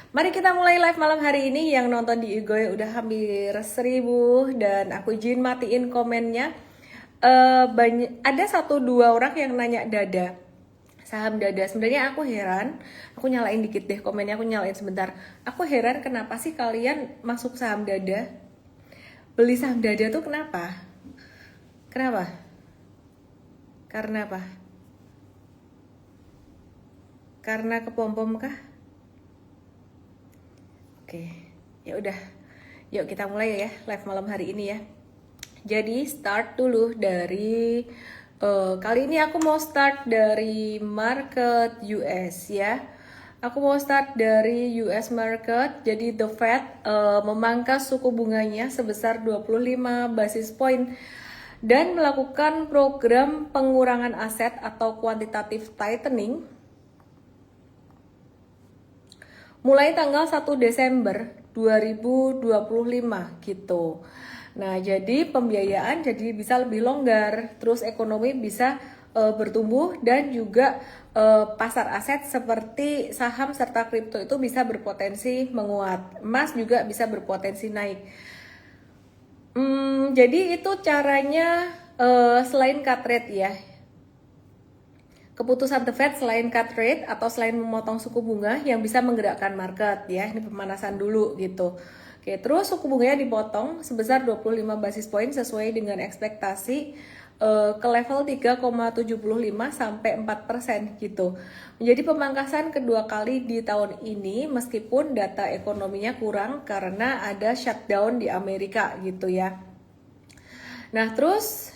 Mari kita mulai live malam hari ini. Yang nonton di Igoy udah hampir 1.000 dan aku izin matiin komennya. Ada 1-2 orang yang nanya dada, saham dada. Sebenarnya aku heran, aku nyalain dikit deh komennya, aku nyalain sebentar. Aku heran kenapa sih kalian masuk saham dada? Beli saham dada tuh kenapa? Kenapa? Karena apa? Karena kepompom kah? Oke, ya udah. Yuk kita mulai ya live malam hari ini ya. Jadi start dulu dari kali ini aku mau start dari market US ya. Aku mau start dari US market. Jadi the Fed memangkas suku bunganya sebesar 25 basis point dan melakukan program pengurangan aset atau quantitative tightening mulai tanggal 1 Desember 2025 gitu. Nah, jadi pembiayaan jadi bisa lebih longgar, terus ekonomi bisa bertumbuh dan juga pasar aset seperti saham serta kripto itu bisa berpotensi menguat. Emas juga bisa berpotensi naik. Jadi itu caranya selain cut rate ya. Keputusan The Fed selain cut rate atau selain memotong suku bunga yang bisa menggerakkan market ya, ini pemanasan dulu gitu. Oke, terus suku bunganya dipotong sebesar 25 basis point sesuai dengan ekspektasi ke level 3,75 sampai 4% gitu. Menjadi pemangkasan kedua kali di tahun ini meskipun data ekonominya kurang karena ada shutdown di Amerika gitu ya. Nah, terus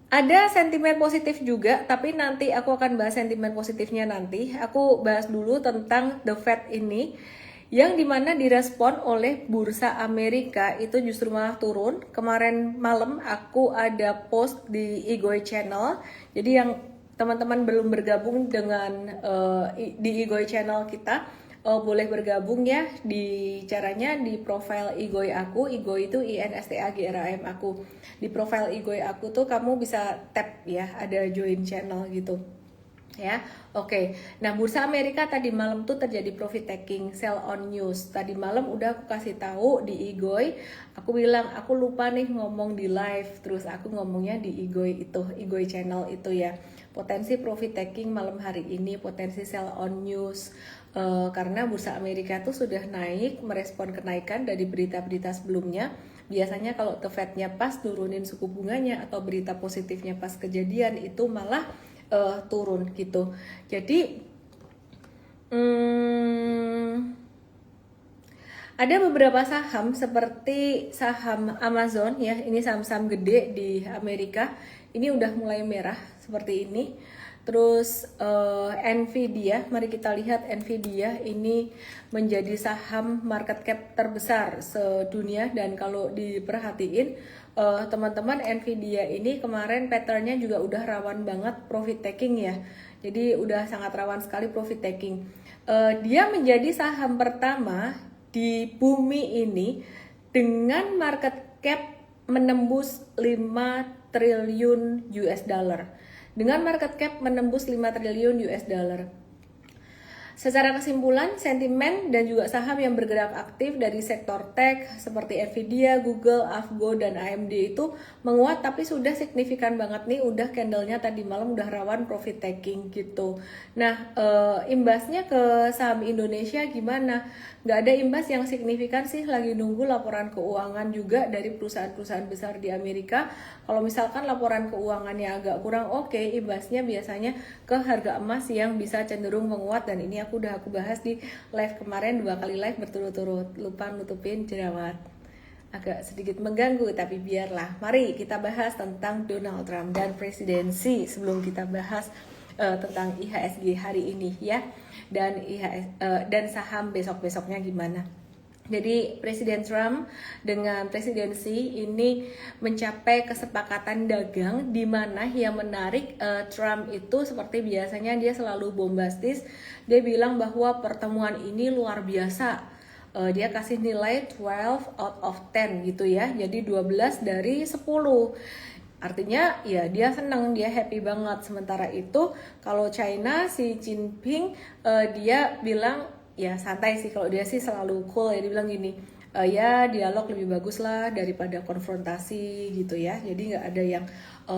ada sentimen positif juga, tapi nanti aku akan bahas sentimen positifnya nanti. Aku bahas dulu tentang The Fed ini, yang dimana direspon oleh bursa Amerika itu justru malah turun. Kemarin malam aku ada post di Igoy Channel, jadi yang teman-teman belum bergabung dengan di Igoy Channel kita, boleh bergabung ya di caranya di profile Igoy aku. Igoy itu INSTAGRAM aku. Di profile Igoy aku tuh kamu bisa tap ya, ada join channel gitu ya. Oke. Nah, bursa Amerika tadi malam tuh terjadi profit taking, sell on news. Tadi malam udah aku kasih tahu di Igoy. Aku bilang aku lupa nih ngomong di live, terus aku ngomongnya di Igoy itu, Igoy channel itu ya. Potensi profit taking malam hari ini, potensi sell on news. Karena bursa Amerika tuh sudah naik, merespon kenaikan dari berita-berita sebelumnya. Biasanya kalau The Fed-nya pas turunin suku bunganya atau berita positifnya pas kejadian itu malah turun gitu. Jadi ada beberapa saham seperti saham Amazon ya, ini saham-saham gede di Amerika. Ini udah mulai merah seperti ini. Terus Nvidia, mari kita lihat Nvidia ini menjadi saham market cap terbesar sedunia dan kalau diperhatiin teman-teman Nvidia ini kemarin patternnya juga udah rawan banget profit taking ya. Jadi udah sangat rawan sekali profit taking. Dia menjadi saham pertama di bumi ini dengan market cap menembus 5 triliun US dollar. Dengan market cap menembus 5 triliun US dollar. Secara kesimpulan, sentimen dan juga saham yang bergerak aktif dari sektor tech seperti Nvidia, Google, Avgo, dan AMD itu menguat tapi sudah signifikan banget nih, udah candlenya tadi malam udah rawan profit taking gitu. Nah, imbasnya ke saham Indonesia gimana? Nggak ada imbas yang signifikan sih, lagi nunggu laporan keuangan juga dari perusahaan-perusahaan besar di Amerika. Kalau misalkan laporan keuangannya agak kurang oke, imbasnya biasanya ke harga emas yang bisa cenderung menguat, dan ini aku bahas di live kemarin 2 kali live berturut-turut. Lupa nutupin jerawat, agak sedikit mengganggu tapi biarlah. Mari kita bahas tentang Donald Trump dan presidensi sebelum kita bahas tentang IHSG hari ini ya, dan dan saham besok-besoknya gimana. Jadi Presiden Trump dengan presidensi ini mencapai kesepakatan dagang, di mana yang menarik Trump itu seperti biasanya dia selalu bombastis. Dia bilang bahwa pertemuan ini luar biasa. Dia kasih nilai 12 out of 10 gitu ya. Jadi 12 dari 10. Artinya ya dia senang, dia happy banget. Sementara itu kalau China, Xi Jinping dia bilang ya santai sih, kalau dia sih selalu cool ya, dia bilang gini, ya dialog lebih bagus lah daripada konfrontasi gitu ya, jadi nggak ada yang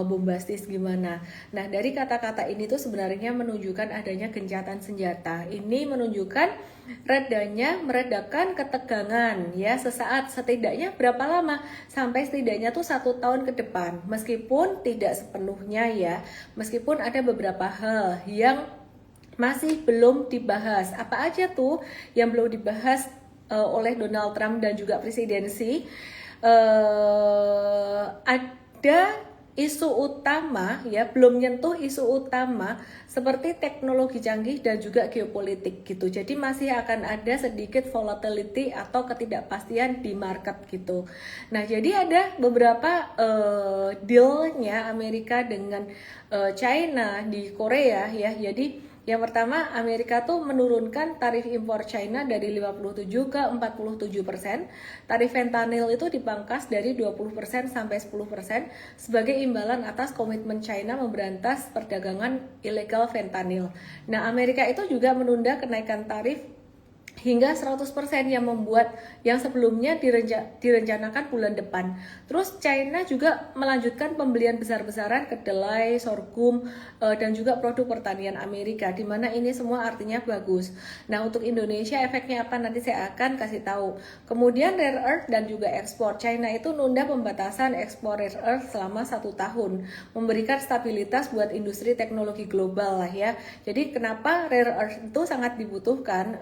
bombastis gimana. Nah dari kata-kata ini tuh sebenarnya menunjukkan adanya gencatan senjata. Ini menunjukkan meredakan ketegangan ya sesaat, setidaknya berapa lama, sampai setidaknya tuh 1 tahun ke depan, meskipun tidak sepenuhnya ya, meskipun ada beberapa hal yang masih belum dibahas. Apa aja tuh yang belum dibahas oleh Donald Trump dan juga presidensi? Ada isu utama ya, belum nyentuh isu utama seperti teknologi canggih dan juga geopolitik gitu. Jadi masih akan ada sedikit volatility atau ketidakpastian di market gitu. Nah jadi ada beberapa dealnya Amerika dengan China di Korea ya. Jadi yang pertama, Amerika tuh menurunkan tarif impor China dari 57 ke 47%. Tarif fentanyl itu dipangkas dari 20% sampai 10% sebagai imbalan atas komitmen China memberantas perdagangan ilegal fentanyl. Nah, Amerika itu juga menunda kenaikan tarif hingga 100% yang membuat yang sebelumnya direncanakan bulan depan. Terus China juga melanjutkan pembelian besar-besaran kedelai, sorghum, dan juga produk pertanian Amerika, di mana ini semua artinya bagus. Nah untuk Indonesia efeknya apa nanti saya akan kasih tahu. Kemudian rare earth dan juga ekspor. China itu nunda pembatasan ekspor rare earth selama 1 tahun, memberikan stabilitas buat industri teknologi global lah ya. Jadi kenapa rare earth itu sangat dibutuhkan?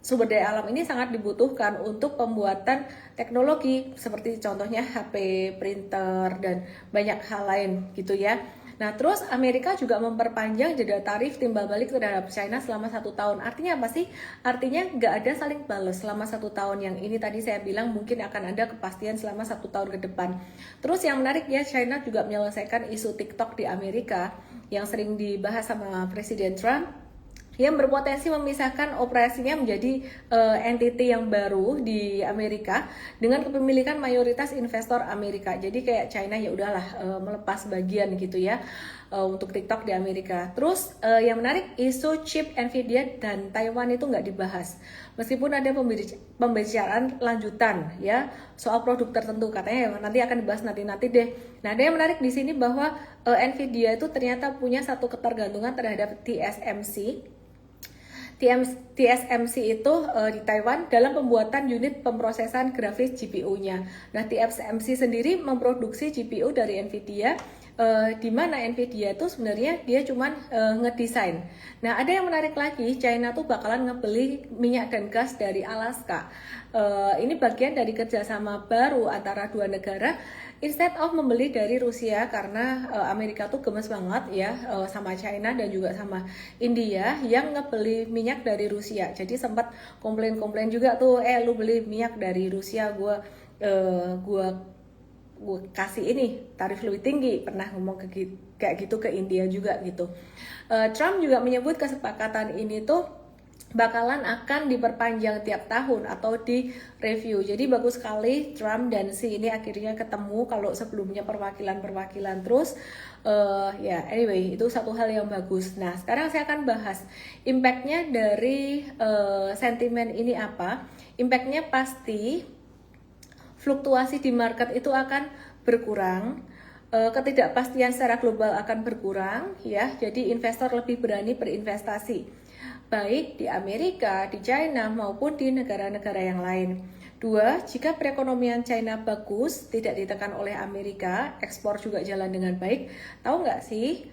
Sumber daya alam ini sangat dibutuhkan untuk pembuatan teknologi seperti contohnya HP, printer, dan banyak hal lain gitu ya. Nah terus Amerika juga memperpanjang jeda tarif timbal balik terhadap China selama 1 tahun. Artinya apa sih? Artinya nggak ada saling balas selama 1 tahun. Yang ini tadi saya bilang mungkin akan ada kepastian selama 1 tahun ke depan. Terus yang menarik ya, China juga menyelesaikan isu TikTok di Amerika yang sering dibahas sama Presiden Trump, yang berpotensi memisahkan operasinya menjadi entity yang baru di Amerika dengan kepemilikan mayoritas investor Amerika. Jadi kayak China ya udahlah melepas bagian gitu ya untuk TikTok di Amerika. Terus yang menarik isu chip Nvidia dan Taiwan itu nggak dibahas. Meskipun ada pembicaraan lanjutan ya soal produk tertentu, katanya ya nanti akan dibahas nanti deh. Nah ada yang menarik di sini bahwa Nvidia itu ternyata punya satu ketergantungan terhadap TSMC. TSMC itu di Taiwan dalam pembuatan unit pemrosesan grafis GPU-nya. Nah, TSMC sendiri memproduksi GPU dari Nvidia, di mana Nvidia itu sebenarnya dia cuman ngedesain. Nah, ada yang menarik lagi, China tuh bakalan ngebeli minyak dan gas dari Alaska. Ini bagian dari kerjasama baru antara dua negara. Instead of membeli dari Rusia, karena Amerika tuh gemes banget ya sama China dan juga sama India yang ngebeli minyak dari Rusia. Jadi sempat komplain juga tuh, lu beli minyak dari Rusia, gue kasih ini tarif lebih tinggi. Pernah ngomong kayak gitu ke India juga gitu. Trump juga menyebut kesepakatan ini tuh bakalan akan diperpanjang tiap tahun atau di review. Jadi bagus sekali Trump dan Xi ini akhirnya ketemu, kalau sebelumnya perwakilan terus ya anyway itu satu hal yang bagus. Nah sekarang saya akan bahas impactnya dari sentimen ini apa. Impactnya pasti fluktuasi di market itu akan berkurang, ketidakpastian secara global akan berkurang ya, jadi investor lebih berani berinvestasi baik di Amerika, di China maupun di negara-negara yang lain. 2, jika perekonomian China bagus, tidak ditekan oleh Amerika, ekspor juga jalan dengan baik. Tahu nggak sih,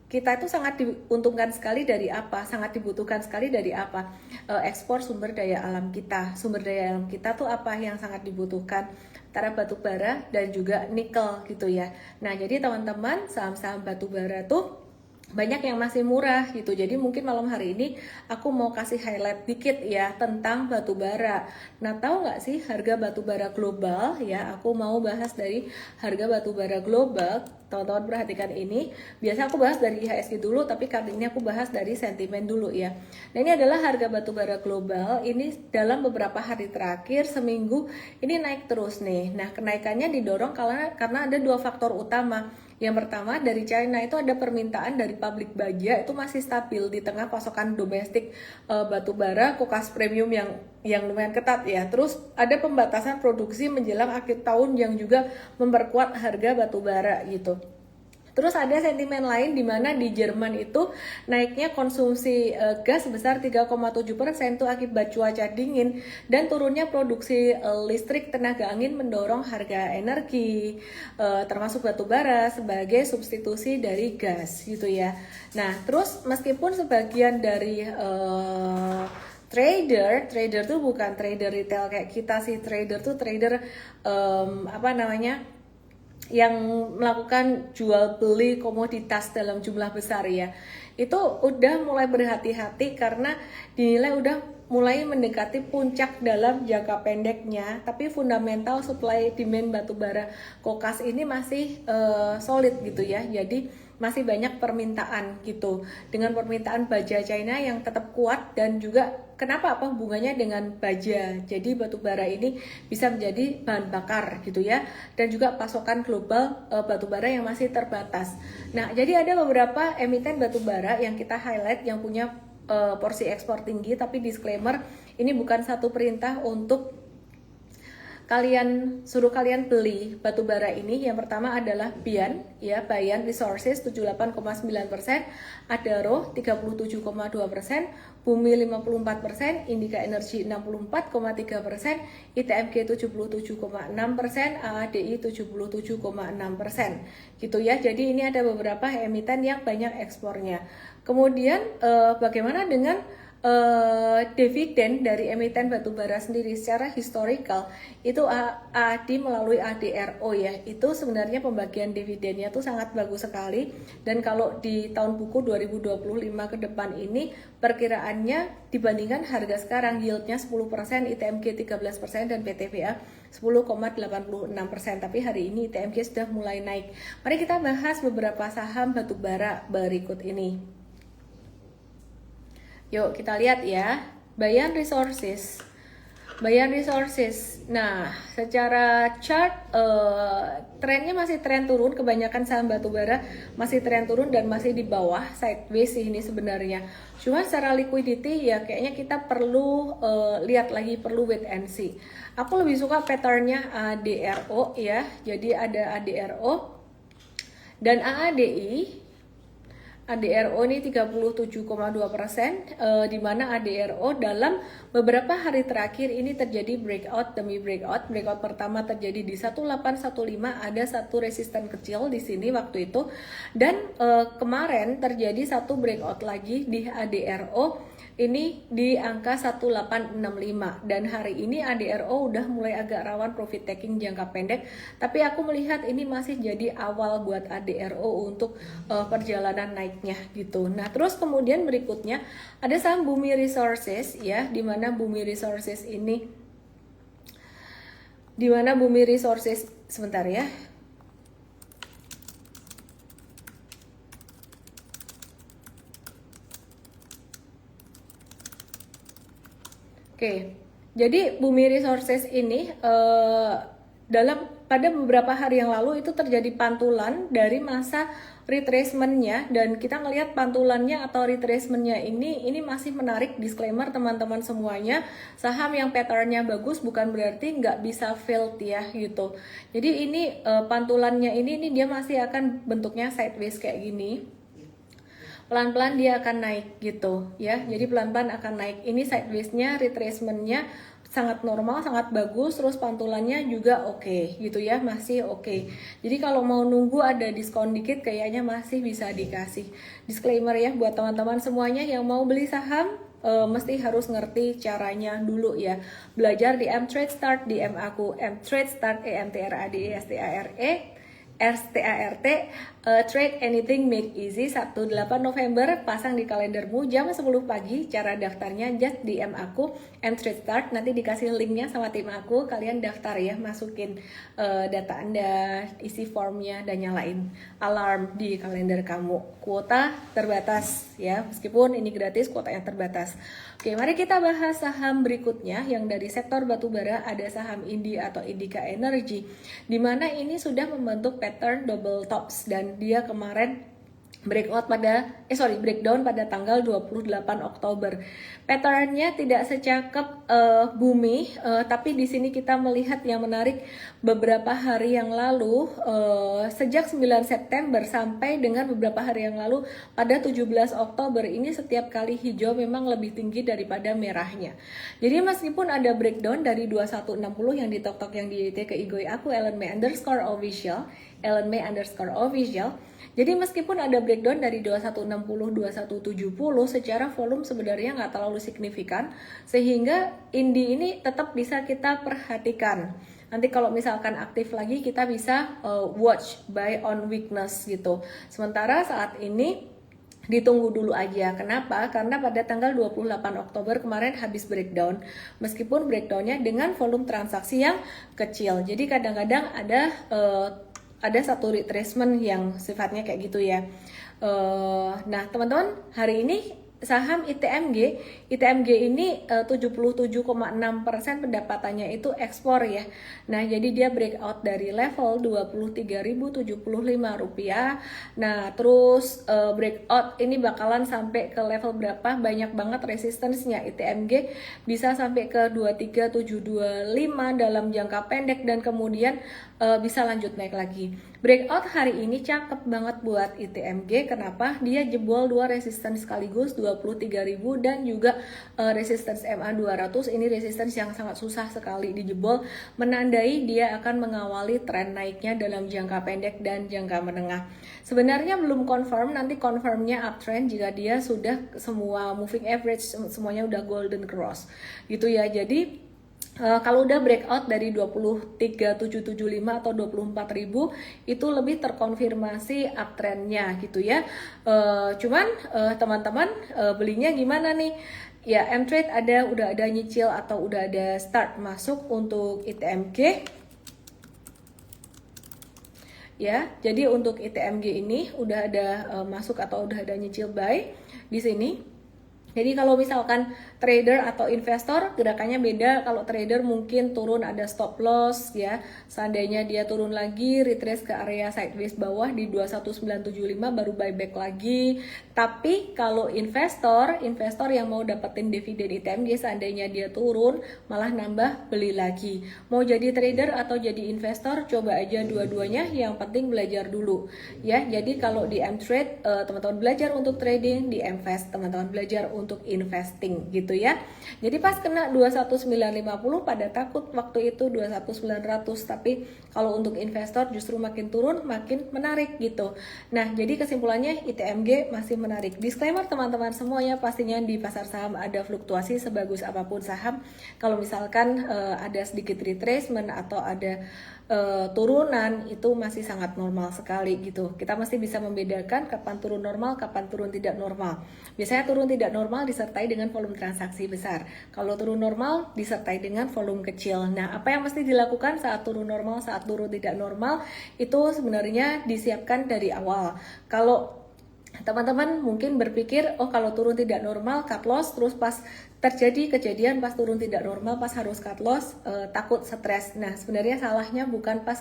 kita itu sangat diuntungkan sekali dari apa? Sangat dibutuhkan sekali dari apa? Ekspor sumber daya alam kita. Sumber daya alam kita tuh apa yang sangat dibutuhkan? Antara batu bara dan juga nikel gitu ya. Nah, jadi teman-teman, saham-saham batu bara tuh banyak yang masih murah gitu. Jadi mungkin malam hari ini aku mau kasih highlight dikit ya tentang batu bara. Nah tahu nggak sih harga batu bara global ya? Aku mau bahas dari harga batu bara global teman-teman perhatikan ini. Biasa aku bahas dari IHSG dulu, tapi kali ini aku bahas dari sentimen dulu ya. Nah ini adalah harga batubara global. Ini dalam beberapa hari terakhir seminggu ini naik terus nih. Nah kenaikannya didorong karena ada dua faktor utama. Yang pertama dari China itu ada permintaan dari pabrik baja itu masih stabil di tengah pasokan domestik batubara kokas premium yang lumayan ketat ya. Terus ada pembatasan produksi menjelang akhir tahun yang juga memperkuat harga batubara gitu. Terus ada sentimen lain di mana di Jerman itu naiknya konsumsi gas sebesar 3,7% itu akibat cuaca dingin dan turunnya produksi listrik tenaga angin mendorong harga energi termasuk batu bara sebagai substitusi dari gas gitu ya. Nah, terus meskipun sebagian dari trader tuh bukan trader retail kayak kita sih, trader tuh trader yang melakukan jual beli komoditas dalam jumlah besar ya, itu udah mulai berhati-hati karena dinilai udah mulai mendekati puncak dalam jangka pendeknya, tapi fundamental supply demand batubara kokas ini masih solid gitu ya, jadi masih banyak permintaan gitu. Dengan permintaan baja China yang tetap kuat dan juga kenapa apa hubungannya dengan baja. Jadi batubara ini bisa menjadi bahan bakar gitu ya. Dan juga pasokan global batubara yang masih terbatas. Nah, jadi ada beberapa emiten batubara yang kita highlight yang punya porsi ekspor tinggi, tapi disclaimer ini bukan satu perintah untuk suruh kalian beli batubara ini. Yang pertama adalah Bayan ya, Bayan Resources 78,9%, Adaro 37,2%, Bumi 54%, Indika Energy 64,3%, ITMG 77,6%, AADI 77,6% gitu ya. Jadi ini ada beberapa emiten yang banyak ekspornya. Kemudian bagaimana dengan dividen dari emiten batubara sendiri secara historical itu AAD melalui ADRO ya, itu sebenarnya pembagian dividennya tuh sangat bagus sekali, dan kalau di tahun buku 2025 ke depan ini perkiraannya dibandingkan harga sekarang yieldnya 10%, ITMG 13% dan PTBA 10,86%, tapi hari ini ITMG sudah mulai naik. Mari kita bahas beberapa saham batubara berikut ini. Yuk kita lihat ya, Bayan Resources. Nah, secara chart trennya masih tren turun, kebanyakan saham batubara masih tren turun dan masih di bawah sideways sih ini sebenarnya. Cuma secara liquidity ya kayaknya kita perlu lihat lagi, perlu wait and see. Aku lebih suka patternnya ADRO ya, jadi ada ADRO dan AADI. ADRO ini 37,2%, di mana ADRO dalam beberapa hari terakhir ini terjadi breakout demi breakout. Breakout pertama terjadi di 1815, ada satu resisten kecil di sini waktu itu, dan kemarin terjadi satu breakout lagi di ADRO ini di angka 1865, dan hari ini ADRO udah mulai agak rawan profit taking jangka pendek, tapi aku melihat ini masih jadi awal buat ADRO untuk perjalanan naiknya gitu. Nah, terus kemudian berikutnya ada saham Bumi Resources ya, di mana Bumi Resources sebentar ya. Oke, jadi Bumi Resources ini pada beberapa hari yang lalu itu terjadi pantulan dari masa retracementnya, dan kita ngelihat pantulannya atau retracementnya ini masih menarik. Disclaimer teman-teman semuanya, saham yang patternnya bagus bukan berarti nggak bisa failed ya gitu. Jadi ini pantulannya ini dia masih akan bentuknya sideways kayak gini. Pelan-pelan dia akan naik gitu ya, jadi pelan-pelan akan naik. Ini sideways-nya, retracementnya sangat normal, sangat bagus, terus pantulannya juga oke gitu ya, masih oke. Jadi kalau mau nunggu ada diskon dikit kayaknya masih bisa dikasih. Disclaimer ya buat teman-teman semuanya yang mau beli saham, mesti harus ngerti caranya dulu ya. Belajar di M-Trade Start, di M aku M-Trade Start, EMTRADESTARE START, Trade Anything Make Easy, Sabtu 8 November, pasang di kalendermu jam 10 pagi. Cara daftarnya just DM aku, Mtrade Start, nanti dikasih linknya sama tim aku, kalian daftar ya, masukin data Anda, isi formnya, dan nyalain alarm di kalender kamu. Kuota terbatas ya, meskipun ini gratis, kuotanya terbatas. Oke, mari kita bahas saham berikutnya yang dari sektor batubara. Ada saham INDI atau Indika Energy, di mana ini sudah membentuk pattern double tops dan dia kemarin breakdown pada tanggal 28 Oktober. Patternnya tidak secakep bumi, tapi di sini kita melihat yang menarik beberapa hari yang lalu, sejak 9 September sampai dengan beberapa hari yang lalu pada 17 Oktober ini setiap kali hijau memang lebih tinggi daripada merahnya. Jadi meskipun ada breakdown dari 2160 yang di TokTok yang di ke IG aku @ellenmay_official, jadi meskipun ada breakdown dari 2160, 2170, secara volume sebenarnya nggak terlalu signifikan, sehingga INDI ini tetap bisa kita perhatikan. Nanti kalau misalkan aktif lagi, kita bisa watch buy on weakness gitu. Sementara saat ini ditunggu dulu aja. Kenapa? Karena pada tanggal 28 Oktober kemarin habis breakdown, meskipun breakdownnya dengan volume transaksi yang kecil. Jadi kadang-kadang ada satu retracement yang sifatnya kayak gitu ya. Nah teman-teman, hari ini saham ITMG ini 77,6% pendapatannya itu ekspor ya. Nah jadi dia breakout dari level 23.075 rupiah. Nah terus breakout ini bakalan sampai ke level berapa? Banyak banget resistance-nya. ITMG bisa sampai ke 23.725 dalam jangka pendek, dan kemudian bisa lanjut naik lagi. Breakout hari ini cakep banget buat ITMG. Kenapa? Dia jebol dua resistance sekaligus, 23.000 dan juga resistance MA 200. Ini resistance yang sangat susah sekali dijebol, menandai dia akan mengawali tren naiknya dalam jangka pendek dan jangka menengah. Sebenarnya belum confirm, nanti confirmnya uptrend jika dia sudah semua moving average semuanya udah golden cross gitu ya. Jadi kalau udah breakout dari 23.775 atau 24.000 itu lebih terkonfirmasi uptrendnya gitu ya. Cuman teman-teman belinya gimana nih? Ya Mtrade udah ada nyicil atau udah ada start masuk untuk ITMG. Ya, jadi untuk ITMG ini udah ada masuk atau udah ada nyicil buy di sini. Jadi kalau misalkan trader atau investor gerakannya beda. Kalau trader mungkin turun ada stop loss ya. Seandainya dia turun lagi, retrace ke area sideways bawah di 21975 baru buyback lagi. Tapi kalau investor yang mau dapetin dividen ITMG, seandainya dia turun malah nambah beli lagi. Mau jadi trader atau jadi investor, coba aja dua-duanya, yang penting belajar dulu ya. Jadi kalau di Mtrade teman-teman belajar untuk trading, di Mvest teman-teman belajar untuk investing gitu ya. Jadi pas kena 21950 pada takut waktu itu 21900, tapi kalau untuk investor justru makin turun makin menarik gitu. Nah, jadi kesimpulannya ITMG masih menarik. Disclaimer teman-teman semuanya, pastinya di pasar saham ada fluktuasi sebagus apapun saham. Kalau misalkan ada sedikit retracement atau ada turunan, itu masih sangat normal sekali gitu. Kita masih bisa membedakan kapan turun normal, kapan turun tidak normal. Biasanya turun tidak normal disertai dengan volume transaksi besar. Kalau turun normal disertai dengan volume kecil. Nah, apa yang mesti dilakukan saat turun normal, saat turun tidak normal, itu sebenarnya disiapkan dari awal. Kalau teman-teman mungkin berpikir, oh kalau turun tidak normal cut loss, terus pas terjadi kejadian pas turun tidak normal pas harus cut loss, takut stres. Nah sebenarnya salahnya bukan pas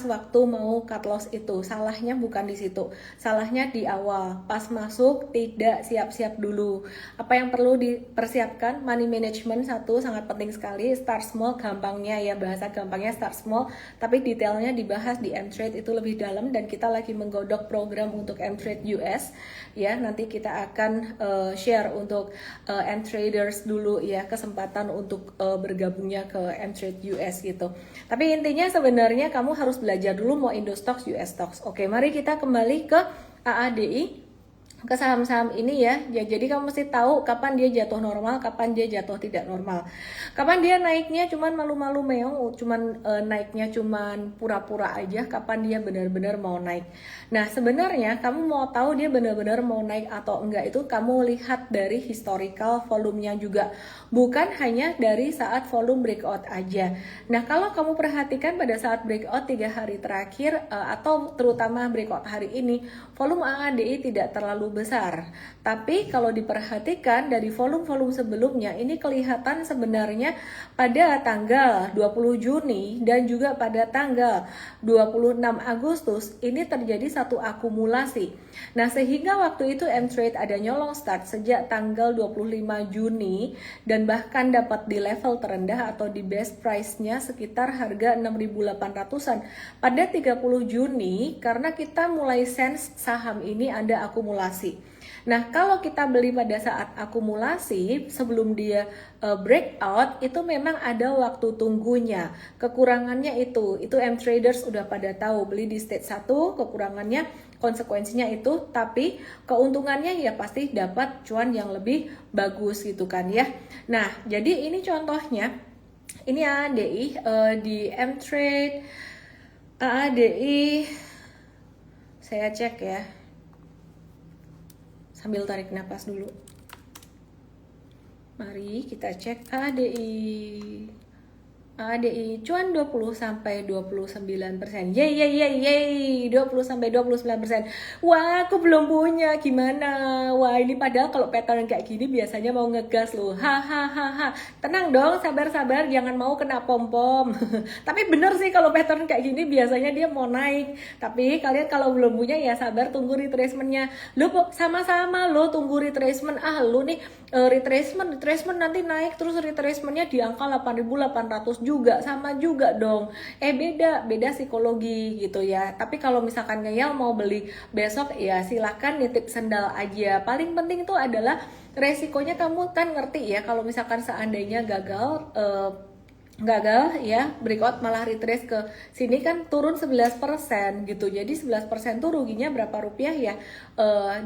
waktu mau cut loss itu, salahnya bukan di situ, salahnya di awal pas masuk tidak siap-siap dulu. Apa yang perlu dipersiapkan? Money management satu sangat penting sekali. Start small, gampangnya ya, bahasa gampangnya start small, tapi detailnya dibahas di Mtrade itu lebih dalam, dan kita lagi menggodok program untuk Mtrade US ya. Nanti kita akan share untuk Mtraders dulu ya, kesempatan untuk bergabungnya ke Mtrade US gitu. Tapi intinya sebenarnya kamu harus belajar dulu mau Indo Stocks, US Stocks. Oke, mari kita kembali ke AADI. ke saham-saham ini ya. Jadi kamu mesti tahu kapan dia jatuh normal, kapan dia jatuh tidak normal. Kapan dia naiknya cuman malu-malu meong, cuman naiknya cuman pura-pura aja, kapan dia benar-benar mau naik. Nah, sebenarnya kamu mau tahu dia benar-benar mau naik atau enggak itu kamu lihat dari historical volumenya juga. Bukan hanya dari saat volume breakout aja. Nah, kalau kamu perhatikan pada saat breakout 3 hari terakhir atau terutama breakout hari ini, volume AADI tidak terlalu besar. Tapi kalau diperhatikan dari volume-volume sebelumnya, ini kelihatan sebenarnya pada tanggal 20 Juni dan juga pada tanggal 26 Agustus ini terjadi satu akumulasi. Nah, sehingga waktu itu M-Trade ada nyolong start sejak tanggal 25 Juni dan bahkan dapat di level terendah atau di best price-nya sekitar harga 6.800-an pada 30 Juni karena kita mulai sense saham ini ada akumulasi. Nah, kalau kita beli pada saat akumulasi sebelum dia breakout itu memang ada waktu tunggunya. Kekurangannya itu M-traders udah pada tahu beli di stage 1 kekurangannya konsekuensinya itu, tapi keuntungannya ya pasti dapat cuan yang lebih bagus gitu kan ya. Nah, jadi ini contohnya ini AADI di M-Trade AADI saya cek ya sambil tarik napas dulu. Mari kita cek ADI cuan 20 sampai 29%. Yeay 20 sampai 29%. Wah, aku belum punya. Gimana? Wah, ini padahal kalau pattern kayak gini biasanya mau ngegas loh. Hahaha. Tenang dong, sabar-sabar, jangan mau kena pom-pom. Tapi bener sih kalau pattern kayak gini biasanya dia mau naik. Tapi kalian kalau belum punya ya sabar tunggu retracement-nya. Lu sama-sama lo tunggu retracement. Lu nih retracement nanti naik terus retracement-nya di angka 8.800 juga sama juga dong. Beda psikologi gitu ya. Tapi kalau misalkan ngeyel mau beli besok ya silakan nitip sendal aja. Paling penting itu adalah resikonya kamu kan ngerti ya kalau misalkan seandainya gagal ya breakout malah retrace ke sini kan turun 11% gitu. Jadi 11% tuh ruginya berapa rupiah ya?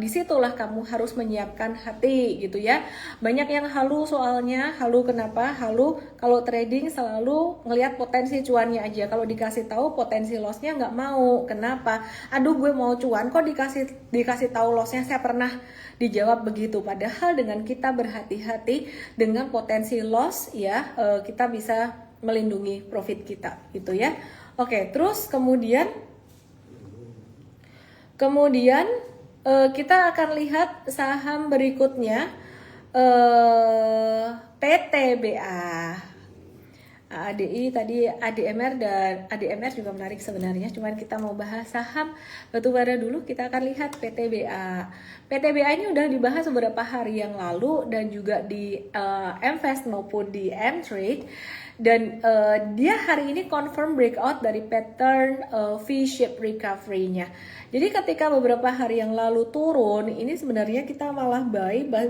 Disitulah kamu harus menyiapkan hati gitu ya. Banyak yang halu soalnya. Halu kenapa? Halu kalau trading selalu ngelihat potensi cuannya aja. Kalau dikasih tahu potensi lossnya nggak mau. Kenapa? Aduh, gue mau cuan kok dikasih tahu lossnya. Saya pernah dijawab begitu. Padahal dengan kita berhati-hati dengan potensi loss ya, kita bisa melindungi profit kita gitu ya. Oke, terus kemudian kita akan lihat saham berikutnya, PTBA. ADI tadi ADMR dan ADMR juga menarik sebenarnya, cuman kita mau bahas saham batubara dulu. Kita akan lihat PTBA. PTBA ini udah dibahas beberapa hari yang lalu dan juga di MFast maupun di M-Trade, dan dia hari ini confirm breakout dari pattern V-shape recovery-nya. Jadi ketika beberapa hari yang lalu turun, ini sebenarnya kita malah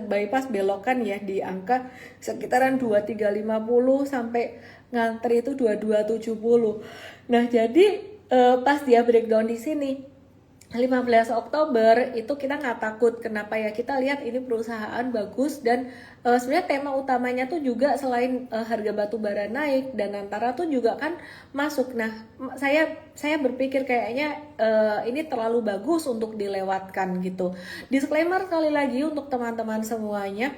bypass belokan ya di angka sekitaran 2350 sampai ngantri itu 2270. Nah, jadi pas dia breakdown di sini 15 Oktober itu kita nggak takut. Kenapa ya? Kita lihat ini perusahaan bagus dan sebenarnya tema utamanya tuh juga selain harga batu bara naik dan antara tuh juga kan masuk. Nah, saya berpikir kayaknya ini terlalu bagus untuk dilewatkan gitu. Disclaimer sekali lagi untuk teman-teman semuanya.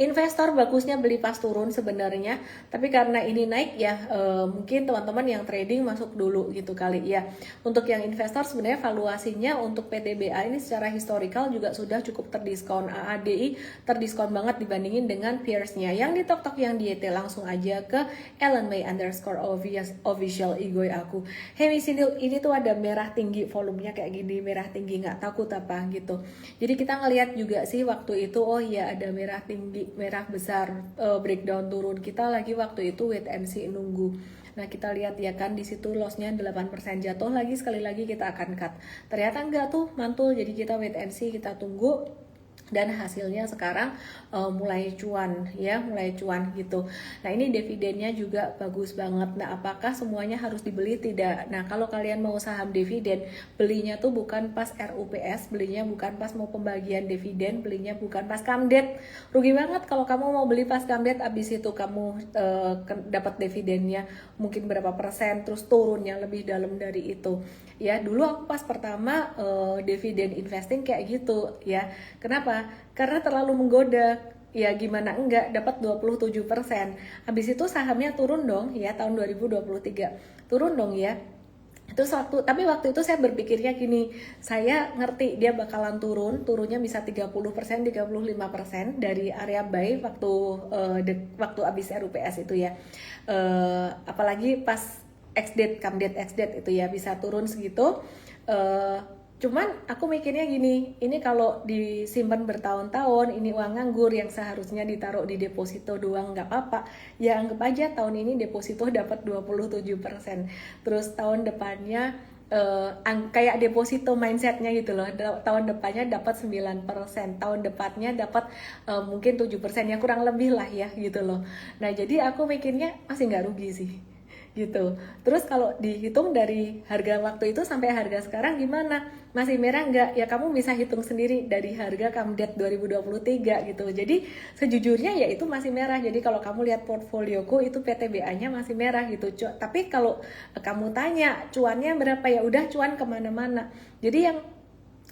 Investor bagusnya beli pas turun sebenarnya, tapi karena ini naik ya mungkin teman-teman yang trading masuk dulu gitu kali ya. Untuk yang investor sebenarnya valuasinya untuk PTBA ini secara historical juga sudah cukup terdiskon. AADI terdiskon banget dibandingin dengan peersnya. Yang di TokTok yang di YT langsung aja ke @ellenmay_official igoy aku. Hey ini tuh ada merah tinggi, volumenya kayak gini, merah tinggi, nggak takut apa gitu. Jadi kita ngelihat juga sih waktu itu, oh iya ada merah tinggi, merah besar, breakdown turun. Kita lagi waktu itu wait and see nunggu. Nah, kita lihat ya kan di situ lossnya 8% jatuh lagi, sekali lagi kita akan cut. Ternyata enggak tuh mantul, jadi kita wait and see, kita tunggu. dan hasilnya sekarang mulai cuan ya, mulai cuan gitu. Nah ini dividennya juga bagus banget. Nah apakah semuanya harus dibeli? Tidak. Nah kalau kalian mau saham dividen, belinya tuh bukan pas RUPS, belinya bukan pas mau pembagian dividen, belinya bukan pas kamdet. Rugi banget kalau kamu mau beli pas kamdet, abis itu kamu dapat dividennya mungkin berapa persen, terus turunnya lebih dalam dari itu. Ya dulu aku pas pertama dividen investing kayak gitu ya. Kenapa? Karena terlalu menggoda. Ya gimana enggak dapat 27%. Habis itu sahamnya turun dong ya tahun 2023. Turun dong ya. Tapi waktu itu saya berpikirnya gini, saya ngerti dia bakalan turunnya bisa 30%, 35% dari area buy waktu abis RUPS itu ya. Apalagi pas kamdet itu ya bisa turun segitu. Cuman aku mikirnya gini, ini kalau disimpan bertahun-tahun, ini uang nganggur yang seharusnya ditaruh di deposito doang nggak apa-apa. Ya anggap aja tahun ini deposito dapat 27%. Terus tahun depannya kayak deposito mindsetnya gitu loh. Tahun depannya dapat 9%, tahun depannya dapat mungkin 7%, ya kurang lebih lah ya gitu loh. Nah jadi aku mikirnya masih nggak rugi sih gitu. Terus kalau dihitung dari harga waktu itu sampai harga sekarang gimana? Masih merah nggak? Ya kamu bisa hitung sendiri dari harga kamdet 2023 gitu. Jadi sejujurnya ya itu masih merah. Jadi kalau kamu lihat portfolioku itu PTBA-nya masih merah gitu. Tapi kalau kamu tanya cuannya berapa, ya udah cuan kemana-mana. Jadi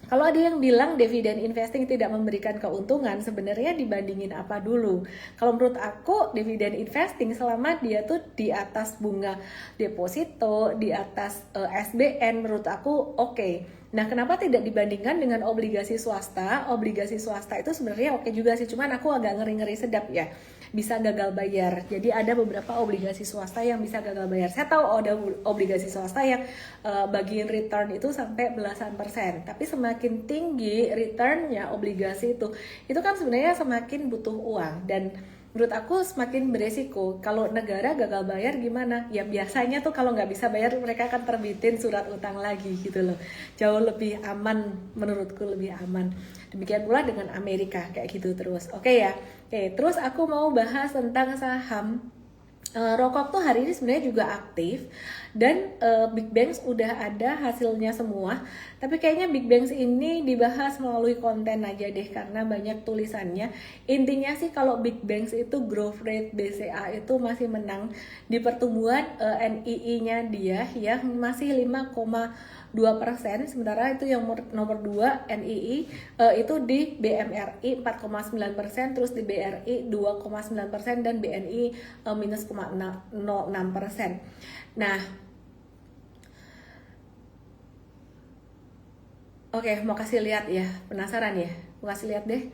kalau ada yang bilang dividen investing tidak memberikan keuntungan, sebenarnya dibandingin apa dulu? Kalau menurut aku, dividen investing selama dia tuh di atas bunga deposito, di atas SBN, menurut aku oke. Nah, kenapa tidak dibandingkan dengan obligasi swasta? Obligasi swasta itu sebenarnya oke juga sih, cuman aku agak ngeri-ngeri sedap ya. Bisa gagal bayar. Jadi ada beberapa obligasi swasta yang bisa gagal bayar. Saya tahu ada obligasi swasta yang bagiin return itu sampai belasan persen. Tapi semakin tinggi returnnya obligasi itu kan sebenarnya semakin butuh uang, dan menurut aku semakin beresiko. Kalau negara gagal bayar gimana? Ya biasanya tuh kalau nggak bisa bayar mereka akan terbitin surat utang lagi gitu loh. Jauh lebih aman, menurutku lebih aman. Demikian pula dengan Amerika kayak gitu terus. Oke ya. Oke, terus aku mau bahas tentang saham. Rokok tuh hari ini sebenarnya juga aktif, dan Big Banks udah ada hasilnya semua. Tapi kayaknya Big Banks ini dibahas melalui konten aja deh karena banyak tulisannya. Intinya sih kalau Big Banks itu growth rate BCA itu masih menang di pertumbuhan NII-nya dia yang masih 5,2%, sementara itu yang nomor 2 NII itu di BMRI 4,9%, terus di BRI 2,9%, dan BNI minus 0,06%. Nah, oke, mau kasih lihat ya, penasaran ya? Mau kasih lihat deh.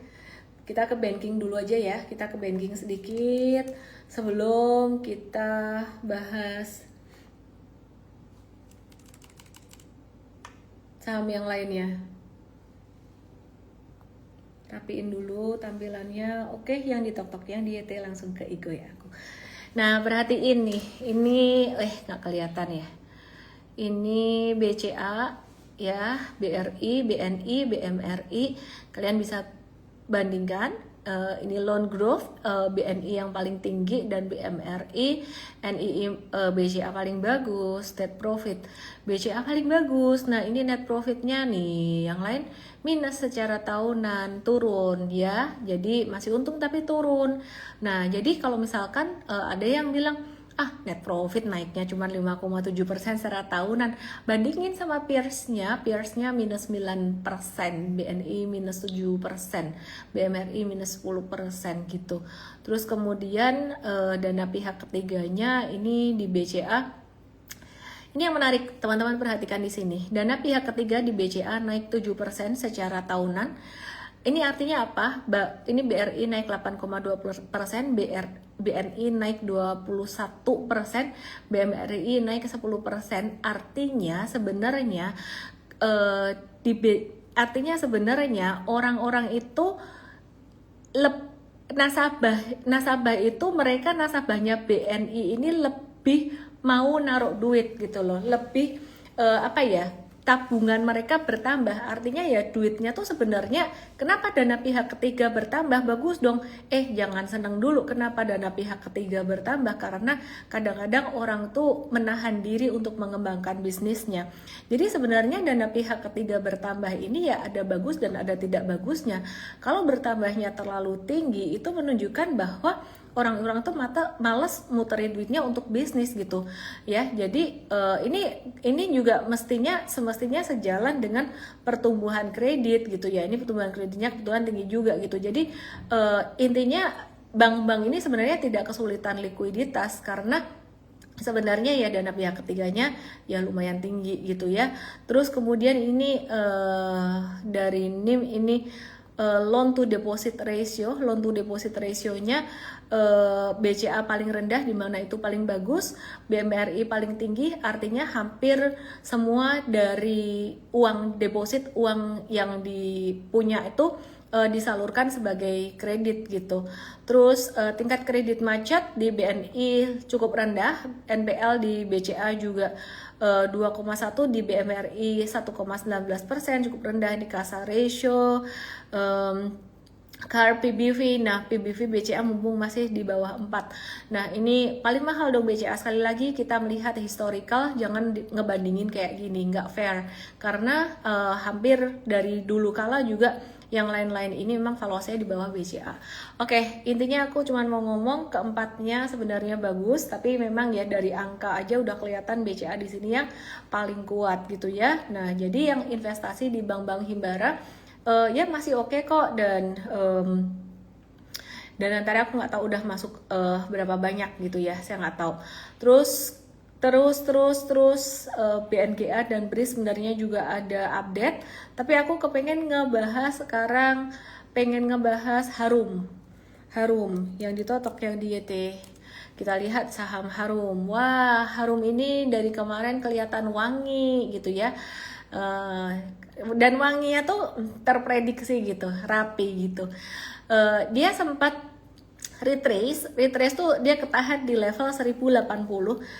Kita ke banking dulu aja ya, kita ke banking sedikit sebelum kita bahas saham yang lainnya. Rapiin dulu tampilannya. Oke, yang di tok-tok, yang di YT langsung ke Igo ya aku. Nah, perhatiin nih, ini nggak kelihatan ya. Ini BCA ya, BRI, BNI, BMRI. Kalian bisa bandingkan. Ini loan growth, BNI yang paling tinggi dan BMRI, NII, BCA paling bagus, net profit BCA paling bagus. Nah ini net profitnya nih, yang lain minus secara tahunan, turun ya, jadi masih untung tapi turun. Nah jadi kalau misalkan ada yang bilang net profit naiknya cuma 5,7% secara tahunan, bandingin sama peersnya minus 9%, BNI minus 7%, BMRI minus 10% gitu. Terus kemudian dana pihak ketiganya ini di BCA. Ini yang menarik, teman-teman perhatikan di sini. Dana pihak ketiga di BCA naik 7% secara tahunan. Ini artinya apa? Ini BRI naik 8,2%, BNI naik 21%, BMRI naik 10%. Artinya sebenarnya orang-orang itu nasabah itu, mereka nasabahnya BNI ini lebih mau naruh duit gitu loh, lebih tabungan mereka bertambah, artinya ya duitnya tuh sebenarnya kenapa dana pihak ketiga bertambah, bagus dong. Jangan seneng dulu kenapa dana pihak ketiga bertambah, karena kadang-kadang orang tuh menahan diri untuk mengembangkan bisnisnya. Jadi sebenarnya dana pihak ketiga bertambah ini ya ada bagus dan ada tidak bagusnya. Kalau bertambahnya terlalu tinggi itu menunjukkan bahwa orang-orang tuh males muterin duitnya untuk bisnis gitu ya. Jadi ini juga semestinya sejalan dengan pertumbuhan kredit gitu ya. Ini pertumbuhan kreditnya kebetulan tinggi juga gitu. Jadi intinya bank-bank ini sebenarnya tidak kesulitan likuiditas karena sebenarnya ya dana pihak ketiganya ya lumayan tinggi gitu ya. Terus kemudian ini dari NIM ini loan to deposit ratio-nya BCA paling rendah di mana itu paling bagus, BMRI paling tinggi, artinya hampir semua dari uang deposit, uang yang dipunya itu disalurkan sebagai kredit gitu. Terus tingkat kredit macet di BNI cukup rendah, NPL di BCA juga 2,1, di BMRI 1,19%, cukup rendah. Di CASA ratio, CAR PBV, nah PBV BCA mumpung masih di bawah 4. Nah ini paling mahal dong BCA. Sekali lagi kita melihat historical, jangan ngebandingin kayak gini, nggak fair. Karena hampir dari dulu kala juga yang lain-lain ini memang valuasinya di bawah BCA. Oke, intinya aku cuma mau ngomong keempatnya sebenarnya bagus, tapi memang ya dari angka aja udah kelihatan BCA di sini yang paling kuat gitu ya. Nah, jadi yang investasi di bank-bank Himbara ya masih oke kok, dan antara aku nggak tahu udah masuk berapa banyak gitu ya, saya nggak tahu. Terus BNGA dan BRI sebenarnya juga ada update, tapi aku kepengen ngebahas sekarang, Harum yang ditotok yang di YT. Kita lihat saham Harum. Wah, Harum ini dari kemarin kelihatan wangi gitu ya, dan wanginya tuh terprediksi gitu, rapi gitu. Dia sempat retrace tuh dia ketahan di level 1080.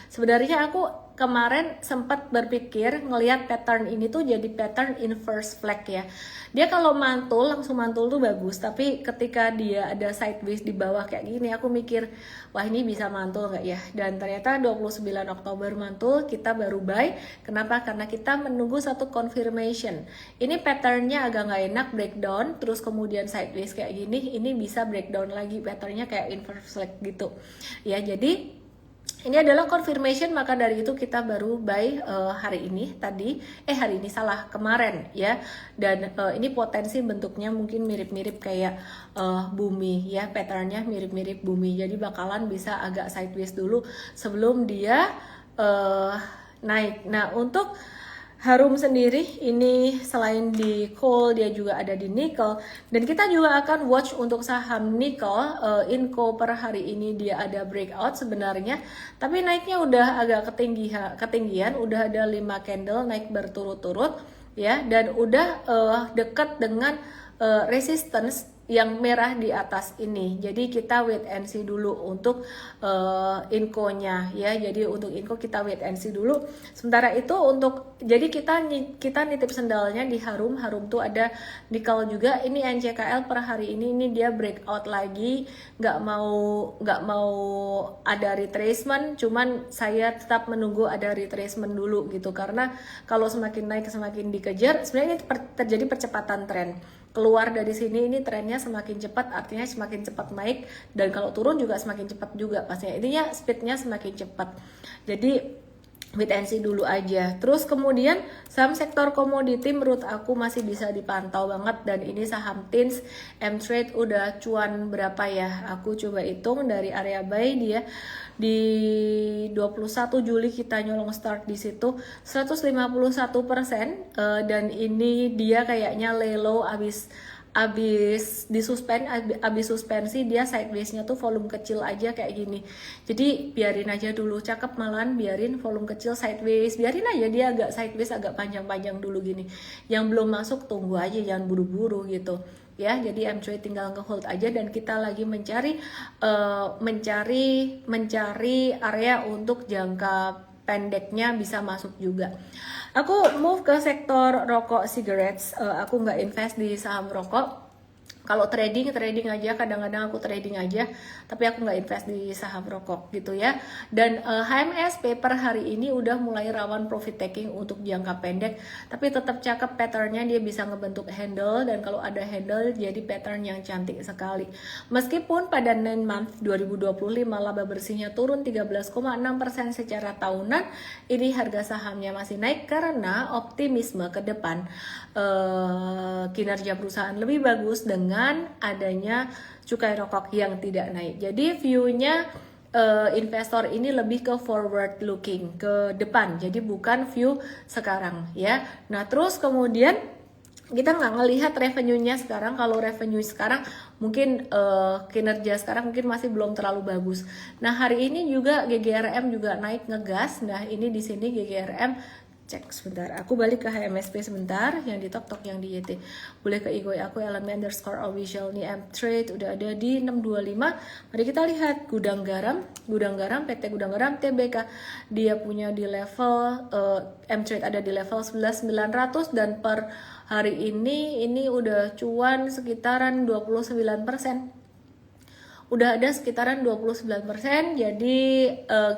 Sebenarnya aku kemarin sempat berpikir ngelihat pattern ini tuh jadi pattern inverse flag ya. Dia kalau langsung mantul tuh bagus, tapi ketika dia ada sideways di bawah kayak gini, aku mikir, wah ini bisa mantul nggak ya? Dan ternyata 29 Oktober mantul, kita baru buy. Kenapa? Karena kita menunggu satu confirmation. Ini patternnya agak nggak enak, breakdown, terus kemudian sideways kayak gini, ini bisa breakdown lagi, patternnya kayak inverse flag gitu. Ya, jadi ini adalah confirmation, maka dari itu kita baru buy kemarin ya. Dan ini potensi bentuknya mungkin mirip-mirip kayak bumi ya, patternnya mirip-mirip bumi. Jadi bakalan bisa agak sideways dulu sebelum dia naik. Nah, untuk Harum sendiri ini selain di coal, dia juga ada di nickel, dan kita juga akan watch untuk saham nickel. Inco per hari ini dia ada breakout sebenarnya, tapi naiknya udah agak ketinggian, udah ada 5 candle naik berturut-turut ya, dan udah dekat dengan resistance yang merah di atas ini. Jadi kita wait and see dulu untuk Inco-nya ya. Jadi untuk Inco kita wait and see dulu. Sementara itu jadi kita nitip sendalnya di Harum tuh ada nickel juga. Ini NCKL per hari ini dia breakout lagi, nggak mau ada retracement, cuman saya tetap menunggu ada retracement dulu gitu, karena kalau semakin naik semakin dikejar. Sebenarnya ini terjadi percepatan tren. Keluar dari sini ini trennya semakin cepat, artinya semakin cepat naik, dan kalau turun juga semakin cepat juga pastinya. Intinya speednya semakin cepat. Jadi wait and see dulu aja. Terus kemudian saham sektor komoditi menurut aku masih bisa dipantau banget, dan ini saham TINS, M-Trade udah cuan berapa ya? Aku coba hitung dari area buy dia di 21 Juli kita nyolong start di situ 151%, dan ini dia kayaknya lay low abis suspensi, dia sideways-nya tuh volume kecil aja kayak gini. Jadi biarin aja dulu, cakep malahan, biarin volume kecil sideways, biarin aja dia agak sideways, agak panjang-panjang dulu gini. Yang belum masuk tunggu aja, jangan buru-buru gitu ya. Jadi M-Trade tinggal nge-hold aja, dan kita lagi mencari area untuk jangka pendeknya bisa masuk juga. Aku move ke sektor rokok cigarettes. Aku nggak invest di saham rokok. Kalau trading aja, kadang-kadang aku trading aja, tapi aku nggak invest di saham rokok gitu ya. Dan HMSP per hari ini udah mulai rawan profit taking untuk jangka pendek, tapi tetap cakep patternnya, dia bisa ngebentuk handle, dan kalau ada handle jadi pattern yang cantik sekali. Meskipun pada 9 month 2025 laba bersihnya turun 13,6% secara tahunan, ini harga sahamnya masih naik karena optimisme ke depan kinerja perusahaan lebih bagus dengan adanya cukai rokok yang tidak naik. Jadi view-nya investor ini lebih ke forward looking, ke depan. Jadi bukan view sekarang ya. Nah, terus kemudian kita nggak ngelihat revenue-nya sekarang. Kalau revenue sekarang mungkin kinerja sekarang mungkin masih belum terlalu bagus. Nah, hari ini juga GGRM juga naik ngegas. Nah, ini di sini GGRM cek sebentar, aku balik ke HMSP sebentar, yang di tok yang di YT. Boleh ke Igoi aku _official nih, M-Trade udah ada di 625. Mari kita lihat Gudang Garam, PT Gudang Garam TBK, dia punya di level M-Trade ada di level 11.900, dan per hari ini udah cuan sekitaran 29%. Udah ada sekitaran 29%, jadi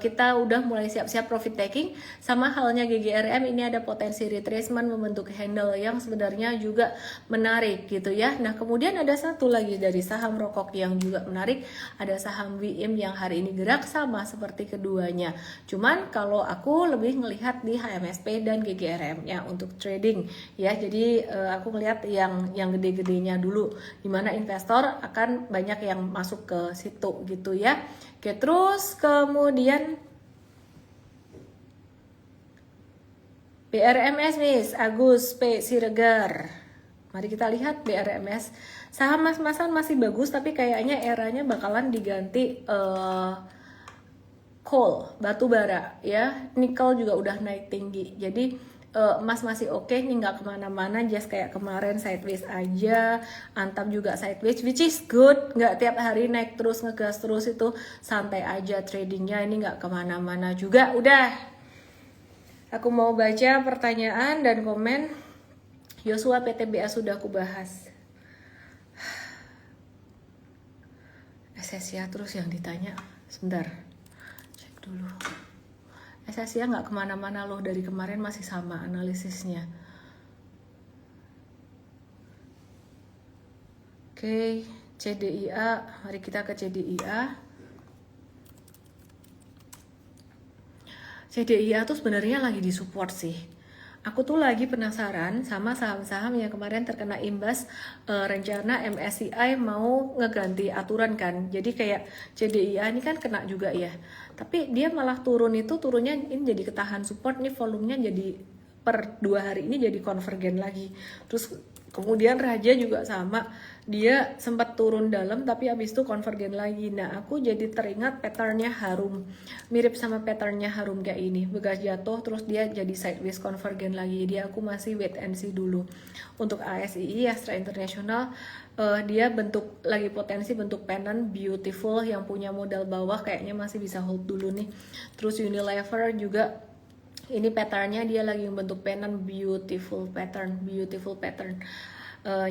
kita udah mulai siap-siap profit taking. Sama halnya GGRM, ini ada potensi retracement membentuk handle yang sebenarnya juga menarik gitu ya. Nah, kemudian ada satu lagi dari saham rokok yang juga menarik, ada saham WIM yang hari ini gerak sama seperti keduanya. Cuman kalau aku lebih melihat di HMSP dan GGRM ya untuk trading ya. Jadi aku melihat yang gede-gedenya dulu, dimana investor akan banyak yang masuk ke situ gitu ya. Oke, terus kemudian BRMS nih, Agus P. Siregar. Mari kita lihat BRMS. Saham mas-masan masih bagus, tapi kayaknya eranya bakalan diganti coal, batu bara ya. Nikel juga udah naik tinggi. Jadi emas masih oke nih, nggak kemana-mana, just kayak kemarin sideways aja. Antam juga sideways, which is good, nggak tiap hari naik terus ngegas terus, itu santai aja tradingnya, ini nggak kemana-mana juga. Udah, aku mau baca pertanyaan dan komen. Yosua PTBA sudah aku bahas. SSIA terus yang ditanya, sebentar cek dulu. SSIA nggak kemana-mana loh, dari kemarin masih sama analisisnya. Oke, CDIA, mari kita ke CDIA. CDIA tuh sebenarnya lagi disupport sih. Aku tuh lagi penasaran sama saham-saham yang kemarin terkena imbas rencana MSCI mau ngeganti aturan kan. Jadi kayak CDIA ini kan kena juga ya. Tapi dia malah turunnya ini jadi ketahan support, nih volumenya jadi per 2 hari ini jadi konvergen lagi. Terus kemudian Raja juga sama, dia sempat turun dalam tapi habis itu konvergen lagi. Nah, aku jadi teringat patternnya Harum, mirip sama patternnya Harum kayak ini, begas jatuh terus dia jadi sideways konvergen lagi. Jadi aku masih wait and see dulu. Untuk ASII, Astra International, dia lagi potensi bentuk pennant beautiful yang punya modal bawah, kayaknya masih bisa hold dulu nih. Terus Unilever juga ini patternnya dia lagi membentuk pennant beautiful pattern.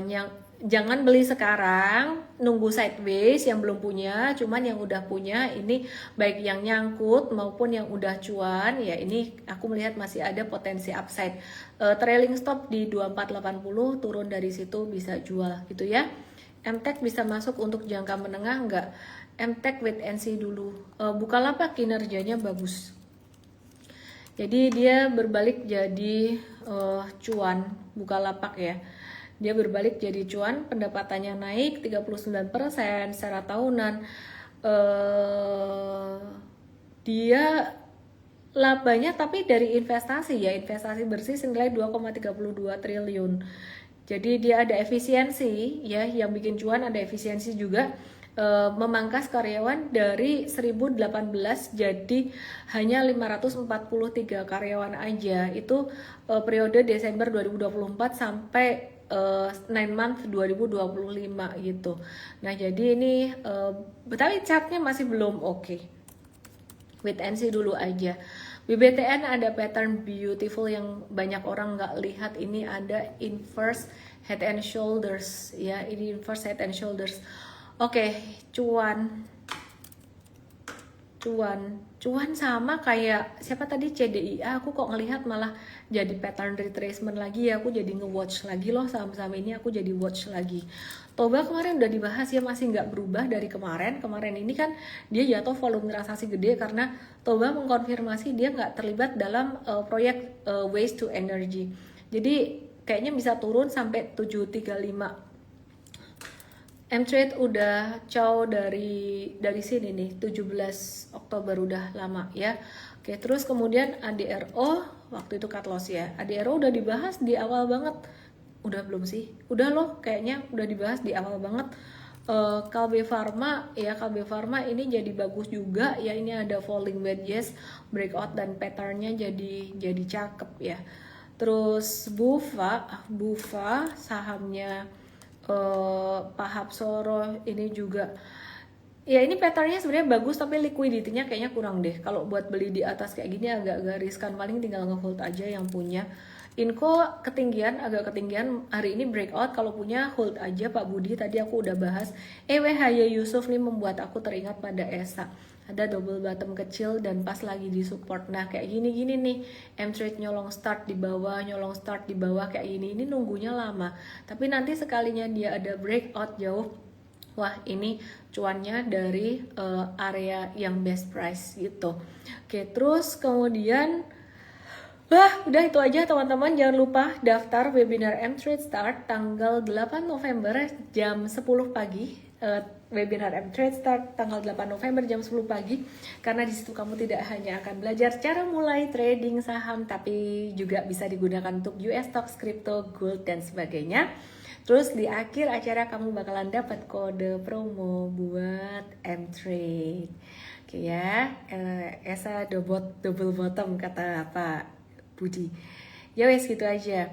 Yang jangan beli sekarang, nunggu sideways yang belum punya. Cuman yang udah punya ini, baik yang nyangkut maupun yang udah cuan ya, ini aku melihat masih ada potensi upside. Trailing stop di 2480, turun dari situ bisa jual gitu ya. MTech bisa masuk untuk jangka menengah enggak? MTech wait and see dulu. Bukalapak kinerjanya bagus, jadi dia berbalik jadi cuan. Bukalapak ya, dia berbalik jadi cuan, pendapatannya naik 39% secara tahunan. Dia labanya tapi dari investasi ya, investasi bersih senilai 2,32 triliun. Jadi dia ada efisiensi ya, yang bikin cuan ada efisiensi juga. Memangkas karyawan dari 1018 jadi hanya 543 karyawan aja. Itu periode Desember 2024 sampai 9 month 2025 gitu. Nah, jadi ini tapi chartnya masih belum oke. Wait and see dulu aja. BBTN ada pattern beautiful yang banyak orang nggak lihat. Ini ada inverse head and shoulders ya, ini inverse head and shoulders. Oke, cuan sama kayak siapa tadi, CDIA. Aku kok ngelihat malah jadi pattern retracement lagi ya. Aku jadi nge-watch lagi loh saham-saham ini, aku jadi watch lagi. Toba kemarin udah dibahas ya, masih nggak berubah dari kemarin. Kemarin ini kan dia jatuh volume transaksi gede karena Toba mengkonfirmasi dia nggak terlibat dalam proyek waste to energy. Jadi kayaknya bisa turun sampai 735. M-Trade udah cow dari sini nih, 17 Oktober, udah lama ya. Oke, terus kemudian ADRO, waktu itu cut loss ya. ADRO udah dibahas di awal banget. Udah belum sih? Udah loh, kayaknya udah dibahas di awal banget. Kalbe Pharma ya, Kalbe Pharma ini jadi bagus juga ya. Ini ada falling wedges, breakout dan patternnya jadi cakep ya. Terus Bufa sahamnya Pak Hapsoro ini juga ya, ini patternnya sebenarnya bagus tapi liquidity-nya kayaknya kurang deh. Kalau buat beli di atas kayak gini agak riskan, paling tinggal nge-hold aja yang punya. Inco agak ketinggian hari ini breakout, kalau punya hold aja Pak Budi, tadi aku udah bahas. EWHY Yusuf nih membuat aku teringat pada ESA. Ada double bottom kecil dan pas lagi di support. Nah kayak gini nih, M-Trade nyolong start di bawah kayak gini. Ini nunggunya lama. Tapi nanti sekalinya dia ada breakout jauh, wah ini cuannya dari area yang best price gitu. Oke, terus kemudian udah itu aja teman-teman. Jangan lupa daftar webinar M-Trade Start tanggal 8 November jam 10 pagi. Webinar M-Trade Start tanggal 8 November jam 10 pagi. Karena di situ kamu tidak hanya akan belajar cara mulai trading saham, tapi juga bisa digunakan untuk US stocks, crypto, gold, dan sebagainya. Terus di akhir acara kamu bakalan dapat kode promo buat M-Trade. Oke ya, Esa double bottom kata Pak Budi. Ya wes gitu aja.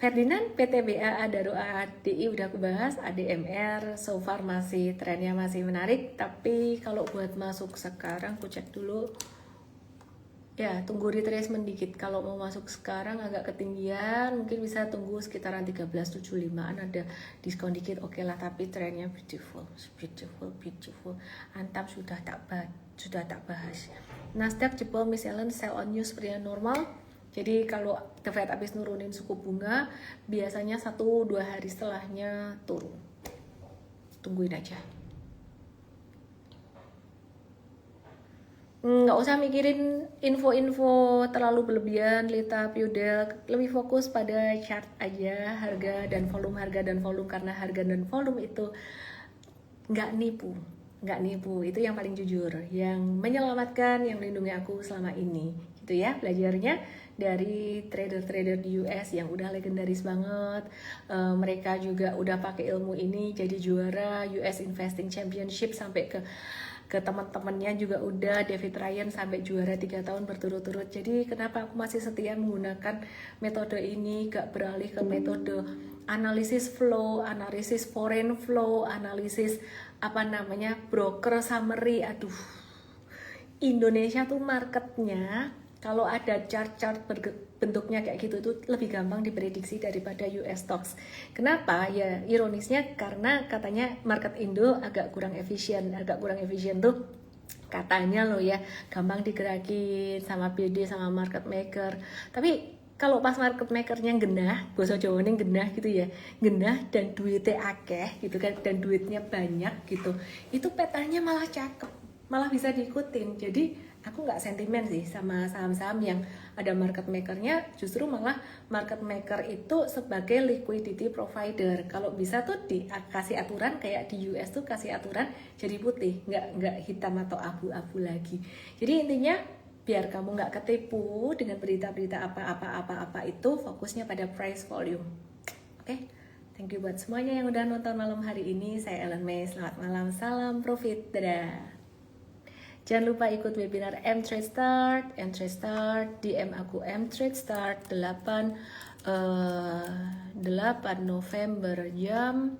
Ferdinand, PTBA, Adaro, ADI udah aku bahas. ADMR so far masih trennya masih menarik, tapi kalau buat masuk sekarang aku cek dulu. Ya, tunggu retracement dikit. Kalau mau masuk sekarang agak ketinggian, mungkin bisa tunggu sekitaran 13.75-an, ada diskon dikit. Oke lah, tapi trennya beautiful. Antap sudah tak bahas. Nasdaq jebol Miss Ellen, sell on news seperti yang normal. Jadi kalau The Fed habis nurunin suku bunga, biasanya 1-2 hari setelahnya turun. Tungguin aja. Nggak usah mikirin info-info terlalu berlebihan, Lita, Piudel. Lebih fokus pada chart aja, harga dan volume, karena harga dan volume itu nggak nipu. Itu yang paling jujur, yang menyelamatkan, yang melindungi aku selama ini gitu ya. Belajarnya dari trader-trader di US yang udah legendaris banget. Mereka juga udah pakai ilmu ini jadi juara US Investing Championship, sampai ke teman-temannya juga udah, David Ryan sampai juara 3 tahun berturut-turut. Jadi kenapa aku masih setia menggunakan metode ini, gak beralih ke metode analisis flow, analisis foreign flow, analisis broker summary. Aduh, Indonesia tuh marketnya kalau ada chart-chart bentuknya kayak gitu tuh lebih gampang diprediksi daripada US stocks. Kenapa? Ya ironisnya karena katanya market Indo agak kurang efisien tuh katanya loh ya, gampang digerakin sama BD sama market maker. Tapi kalau pas market makernya genah, bahasa Jawanya genah gitu ya, genah dan duitnya akeh gitu kan, dan duitnya banyak gitu, itu petanya malah cakep, malah bisa diikutin. Jadi aku nggak sentimen sih sama saham-saham yang ada market makernya, justru malah market maker itu sebagai liquidity provider. Kalau bisa tuh dikasih aturan kayak di US tuh, kasih aturan jadi putih, nggak hitam atau abu-abu lagi. Jadi intinya biar kamu nggak ketipu dengan berita-berita apa-apa itu, fokusnya pada price volume. Oke? Thank you buat semuanya yang udah nonton malam hari ini. Saya Ellen May, selamat malam, salam profit, dadah. Jangan lupa ikut webinar M-Trade Start, DM aku M-Trade Start 8 November jam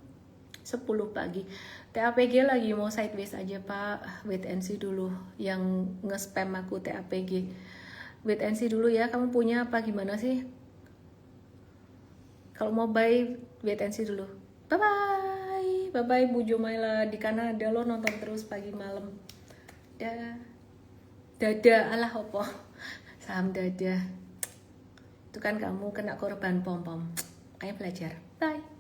10 pagi. TAPG lagi mau sideways aja Pak, wait and see dulu yang nge-spam aku TAPG. wait and see dulu ya. Kamu punya apa gimana sih? Kalau mau buy, wait and see dulu. Bye bye, bye bye Bu Jomaila di Kanada lo nonton terus pagi malam. Dadah, dadah, alah opo, saham dadah. Itu kan kamu kena korban pom pom. Kayak belajar. Bye.